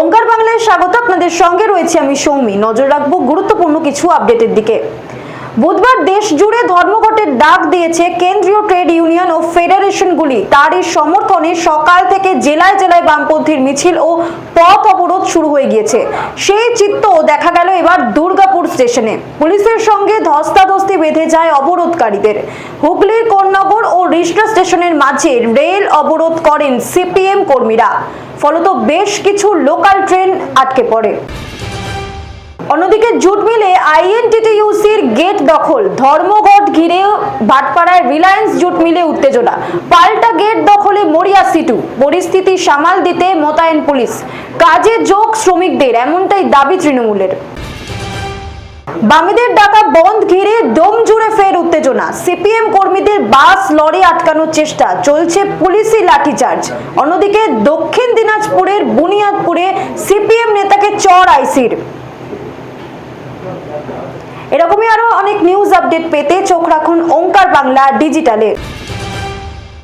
ওঙ্কার বাংলায় স্বাগত। আপনাদের সঙ্গে রয়েছে আমি সৌমি। নজর রাখবো গুরুত্বপূর্ণ কিছু আপডেটের দিকে। বুধবার দেশ জুড়ে ধর্মঘটের ডাক দিয়েছে কেন্দ্রীয় ট্রেড ইউনিয়ন ও ফেডারেশনগুলি। তারই সমর্থনে সকাল থেকে জেলায় জেলায় বামপন্থীর মিছিল ও পথ অবরোধ শুরু হয়ে গিয়েছে। সেই চিত্র দেখা গেল এবার দুর্গাপুর স্টেশনে। পুলিশের সঙ্গে ধস্তাধস্তি বেঁধে যায় অবরোধকারীদের। হুগলির কোন্নগর ও রিষড়া স্টেশনের মাঝে রেল অবরোধ করেন সিপিএম কর্মীরা। ফলত বেশ কিছু লোকাল ট্রেন আটকে পড়ে। অন্যদিকে জুট মিলে আইএনটিটিইউসির গেট দখল। ধর্মঘট ঘিরে ভাটপাড়ায় রিলায়েন্স জুট মিলে উত্তেজনা। পাল্টা গেট দখলে মরিয়া সিটু। পরিস্থিতি সামাল দিতে মোতায়েন পুলিশ। কাজে যোগ শ্রমিকদের, এমনটাই দাবি তৃণমূলের। বামেদের ডাকা বন্ধ ঘিরে দম জুড়ে ফের উত্তেজনা। সিপিএম কর্মীদের বাস লরি আটকানোর চেষ্টা, চলছে পুলিশি লাঠিচার্জ। অন্যদিকে দক্ষিণ দিনাজপুরের বুনিয়াদপুরে সিপিএম নেতাকে চড় আইসির। এরকমই আরো অনেক নিউজ আপডেট পেতে চোখ রাখুন ওঙ্কার বাংলা ডিজিটালে।